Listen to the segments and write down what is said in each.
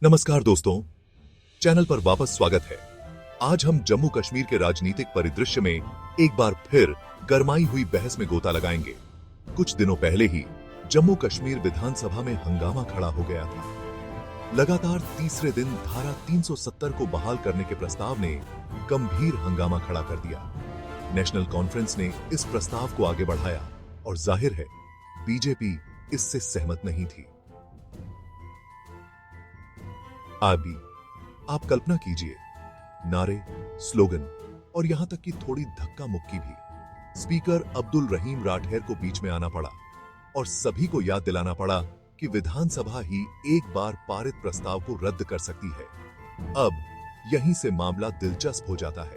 नमस्कार दोस्तों, चैनल पर वापस स्वागत है। आज हम जम्मू कश्मीर के राजनीतिक परिदृश्य में एक बार फिर गरमाई हुई बहस में गोता लगाएंगे। कुछ दिनों पहले ही जम्मू कश्मीर विधानसभा में हंगामा खड़ा हो गया था। लगातार तीसरे दिन धारा 370 को बहाल करने के प्रस्ताव ने गंभीर हंगामा खड़ा कर दिया। नेशनल कॉन्फ्रेंस ने इस प्रस्ताव को आगे बढ़ाया और जाहिर है बीजेपी इससे सहमत नहीं थी। अभी आप कल्पना कीजिए, नारे, स्लोगन और यहां तक कि थोड़ी धक्का मुक्की भी। स्पीकर अब्दुल रहीम राठौर को बीच में आना पड़ा और सभी को याद दिलाना पड़ा कि विधानसभा ही एक बार पारित प्रस्ताव को रद्द कर सकती है। अब यहीं से मामला दिलचस्प हो जाता है।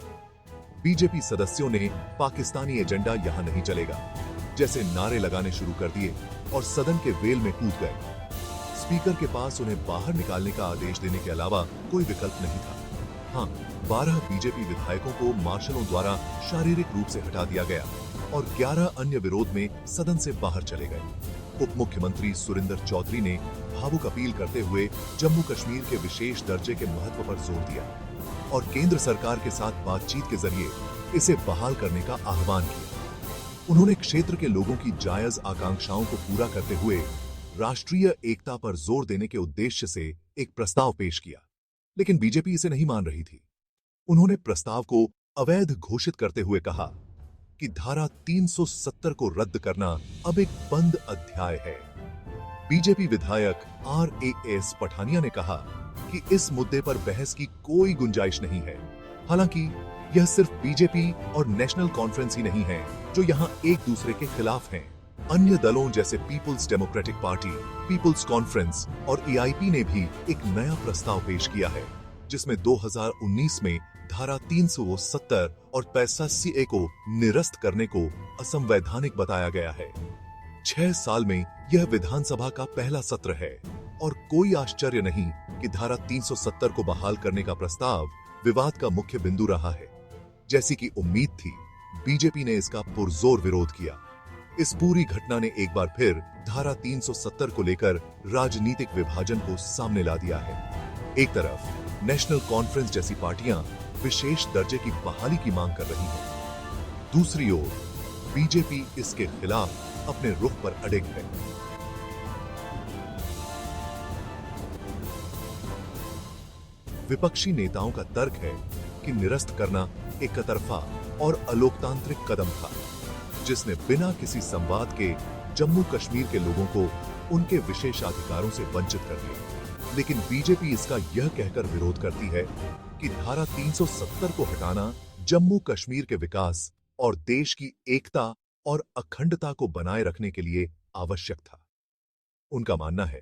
बीजेपी सदस्यों ने पाकिस्तानी एजेंडा यहां नहीं चलेगा जैसे नारे लगाने शुरू कर दिए और सदन के वेल में कूद गए। स्पीकर के पास उन्हें बाहर निकालने का आदेश देने के अलावा कोई विकल्प नहीं था। हाँ, 12 बीजेपी विधायकों को मार्शलों द्वारा शारीरिक रूप से हटा दिया गया और 11 अन्य विरोध में सदन से बाहर चले गए। उप मुख्यमंत्री सुरिंदर चौधरी ने भावुक अपील करते हुए जम्मू कश्मीर के विशेष दर्जे के महत्व पर जोर दिया और केंद्र सरकार के साथ बातचीत के जरिए इसे बहाल करने का आह्वान किया। उन्होंने क्षेत्र के लोगों की जायज आकांक्षाओं को पूरा करते हुए राष्ट्रीय एकता पर जोर देने के उद्देश्य से एक प्रस्ताव पेश किया, लेकिन बीजेपी इसे नहीं मान रही थी। उन्होंने प्रस्ताव को अवैध घोषित करते हुए कहा कि धारा 370 को रद्द करना अब एक बंद अध्याय है। बीजेपी विधायक RAS पठानिया ने कहा कि इस मुद्दे पर बहस की कोई गुंजाइश नहीं है। हालांकि यह सिर्फ बीजेपी और नेशनल कॉन्फ्रेंस ही नहीं है जो यहां एक दूसरे के खिलाफ हैं। अन्य दलों जैसे पीपुल्स डेमोक्रेटिक पार्टी, पीपुल्स कॉन्फ्रेंस और EIP ने भी एक नया प्रस्ताव पेश किया है, जिसमें 2019 में धारा 370 और 85A को निरस्त करने को असंवैधानिक बताया गया है। 6 साल में यह विधानसभा का पहला सत्र है और कोई आश्चर्य नहीं कि धारा 370 को बहाल करने का प्रस्ताव विवाद का मुख्य बिंदु रहा है। जैसी कि उम्मीद थी, बीजेपी ने इसका पुरजोर विरोध किया। इस पूरी घटना ने एक बार फिर धारा 370 को लेकर राजनीतिक विभाजन को सामने ला दिया है। एक तरफ नेशनल कॉन्फ्रेंस जैसी पार्टियां विशेष दर्जे की बहाली की मांग कर रही हैं। दूसरी ओर बीजेपी इसके खिलाफ अपने रुख पर अड़िग है। विपक्षी नेताओं का तर्क है कि निरस्त करना एकतरफा और अलोकतांत्रिक कदम था, जिसने बिना किसी संवाद के जम्मू कश्मीर के लोगों को उनके विशेषाधिकारों से वंचित कर दिया। लेकिन बीजेपी इसका यह कहकर विरोध करती है कि धारा 370 को हटाना जम्मू कश्मीर के विकास और देश की एकता और अखंडता को बनाए रखने के लिए आवश्यक था। उनका मानना है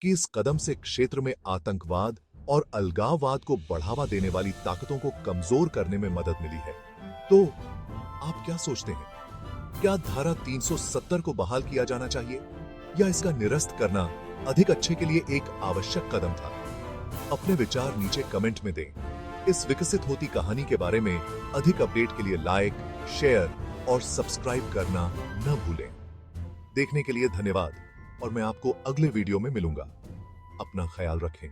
कि इस कदम से क्षेत्र में आतंकवाद और अलगाववाद को बढ़ावा देने वाली ताकतों को कमजोर करने में मदद मिली है। तो आप क्या सोचते हैं? क्या धारा 370 को बहाल किया जाना चाहिए या इसका निरस्त करना अधिक अच्छे के लिए एक आवश्यक कदम था? अपने विचार नीचे कमेंट में दें। इस विकसित होती कहानी के बारे में अधिक अपडेट के लिए लाइक, शेयर और सब्सक्राइब करना न भूलें। देखने के लिए धन्यवाद और मैं आपको अगले वीडियो में मिलूंगा। अपना ख्याल रखें।